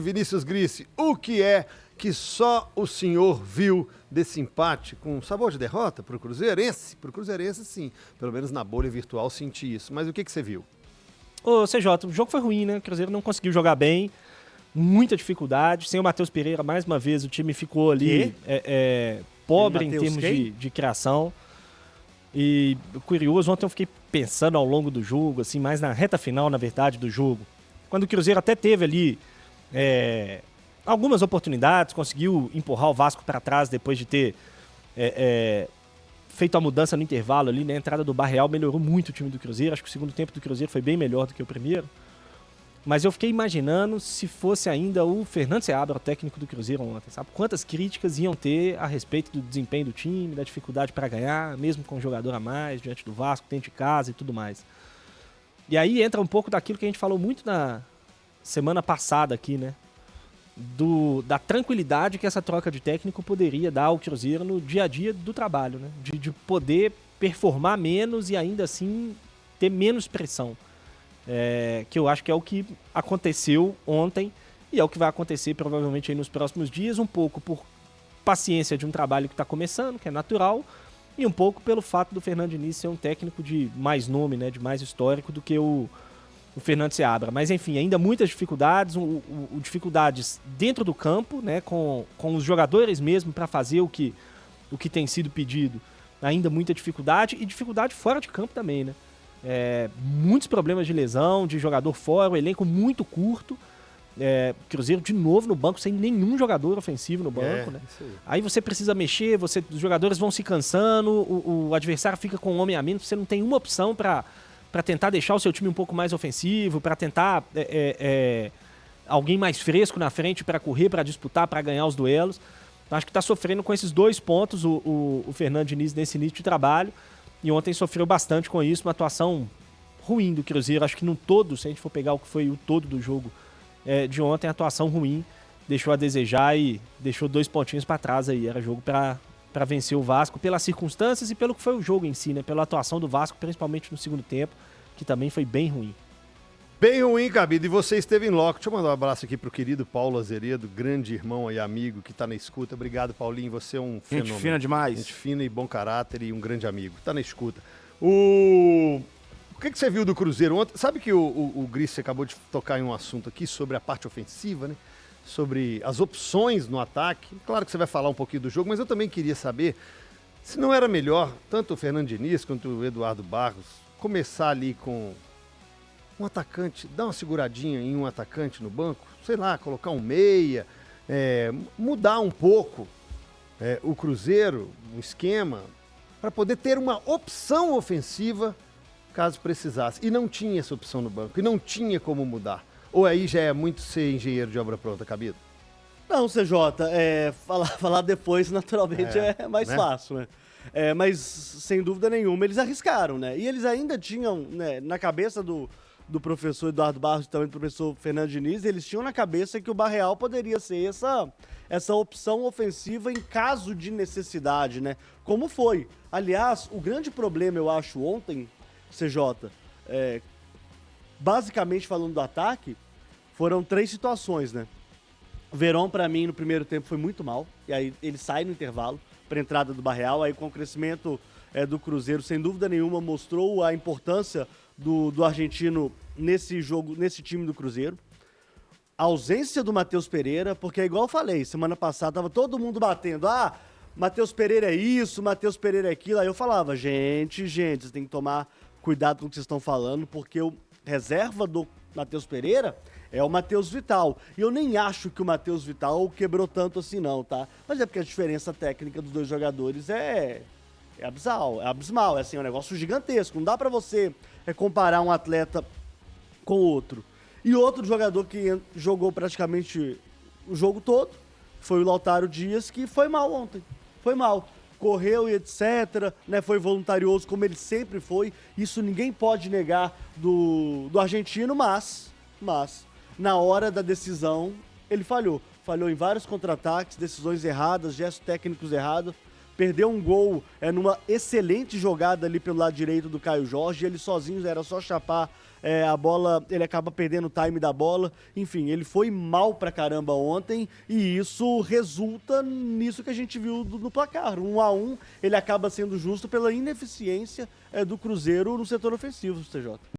Vinícius Grisse, o que é que só o senhor viu desse empate com sabor de derrota para o Cruzeirense? Para o Cruzeirense, sim. Pelo menos na bolha virtual senti isso. Mas o que você viu? Ô, CJ, o jogo foi ruim, né? O Cruzeiro não conseguiu jogar bem, muita dificuldade. Sem o Matheus Pereira, mais uma vez, o time ficou ali pobre em termos de criação. E curioso, ontem eu fiquei pensando ao longo do jogo, assim, mais na reta final, na verdade, do jogo. Quando o Cruzeiro até teve ali algumas oportunidades, conseguiu empurrar o Vasco para trás depois de ter feito a mudança no intervalo ali, né? A entrada do Barreal melhorou muito o time do Cruzeiro. Acho que o segundo tempo do Cruzeiro foi bem melhor do que o primeiro. Mas eu fiquei imaginando se fosse ainda o Fernando Seabra, o técnico do Cruzeiro ontem, sabe? Quantas críticas iam ter a respeito do desempenho do time, da dificuldade para ganhar, mesmo com um jogador a mais, diante do Vasco, dentro de casa e tudo mais. E aí entra um pouco daquilo que a gente falou muito na semana passada aqui, né? Da tranquilidade que essa troca de técnico poderia dar ao Cruzeiro no dia a dia do trabalho, né? De poder performar menos e ainda assim ter menos pressão. Que eu acho que é o que aconteceu ontem e é o que vai acontecer provavelmente aí nos próximos dias, um pouco por paciência de um trabalho que está começando, que é natural, e um pouco pelo fato do Fernando Diniz ser um técnico de mais nome, né, de mais histórico do que o Fernando Seabra. Mas enfim, ainda muitas dificuldades, dificuldades dentro do campo, né, com os jogadores mesmo para fazer o que tem sido pedido. Ainda muita dificuldade e dificuldade fora de campo também, né? Muitos problemas de lesão, de jogador fora, o elenco muito curto. Cruzeiro de novo no banco, sem nenhum jogador ofensivo no banco, né? Aí você precisa mexer, os jogadores vão se cansando, o adversário fica com um homem a menos, você não tem uma opção para tentar deixar o seu time um pouco mais ofensivo, para tentar alguém mais fresco na frente para correr, para disputar, para ganhar os duelos. Então, acho que está sofrendo com esses dois pontos o Fernando Diniz nesse início de trabalho. E ontem sofreu bastante com isso, uma atuação ruim do Cruzeiro. Acho que no todo, se a gente for pegar o que foi o todo do jogo de ontem, a atuação ruim, deixou a desejar e deixou 2 pontinhos para trás aí. Era jogo para vencer o Vasco, pelas circunstâncias e pelo que foi o jogo em si, né? Pela atuação do Vasco, principalmente no segundo tempo, que também foi bem ruim. Bem ruim, Cabido. E você esteve em loco. Deixa eu mandar um abraço aqui pro querido Paulo Azeredo, grande irmão e amigo que tá na escuta. Obrigado, Paulinho. Você é um fenômeno. Gente fina demais. Gente fina e bom caráter e um grande amigo. Tá na escuta. O que você viu do Cruzeiro ontem? Sabe que o Grisse acabou de tocar em um assunto aqui sobre a parte ofensiva, né? Sobre as opções no ataque. Claro que você vai falar um pouquinho do jogo, mas eu também queria saber se não era melhor, tanto o Fernando Diniz quanto o Eduardo Barros, começar ali com um atacante, dar uma seguradinha em um atacante no banco, sei lá, colocar um meia, mudar um pouco o Cruzeiro, o esquema, para poder ter uma opção ofensiva caso precisasse. E não tinha essa opção no banco, e não tinha como mudar. Ou aí já é muito ser engenheiro de obra pronta, Cabido? Não, CJ, falar depois naturalmente é mais fácil, né? Mas, sem dúvida nenhuma, eles arriscaram, né? E eles ainda tinham, né, na cabeça do professor Eduardo Barros e também do professor Fernando Diniz, eles tinham na cabeça que o Barreal poderia ser essa opção ofensiva em caso de necessidade, né? Como foi. Aliás, o grande problema, eu acho, ontem, CJ, basicamente falando do ataque, foram 3 situações, né? O Verón, pra mim, no primeiro tempo foi muito mal, e aí ele sai no intervalo para entrada do Barreal, aí com o crescimento do Cruzeiro, sem dúvida nenhuma, mostrou a importância do argentino nesse jogo, nesse time do Cruzeiro. A ausência do Matheus Pereira, porque é igual eu falei, semana passada tava todo mundo batendo, Matheus Pereira é isso, Matheus Pereira é aquilo. Aí eu falava, gente, vocês têm que tomar cuidado com o que vocês estão falando, porque o reserva do Matheus Pereira é o Matheus Vital. E eu nem acho que o Matheus Vital quebrou tanto assim não, tá? Mas é porque a diferença técnica dos dois jogadores é abismal, é assim, um negócio gigantesco. Não dá pra você comparar um atleta com outro. E outro jogador que jogou praticamente o jogo todo foi o Lautaro Dias, que foi mal ontem. Foi mal. Correu e etc, né? Foi voluntarioso como ele sempre foi. Isso ninguém pode negar do argentino, mas na hora da decisão ele falhou. Falhou em vários contra-ataques, decisões erradas, gestos técnicos errados. perdeu um gol numa excelente jogada ali pelo lado direito do Caio Jorge, ele sozinho era só chapar a bola, ele acaba perdendo o time da bola, enfim, ele foi mal pra caramba ontem e isso resulta nisso que a gente viu no placar, 1-1, ele acaba sendo justo pela ineficiência do Cruzeiro no setor ofensivo, TJ.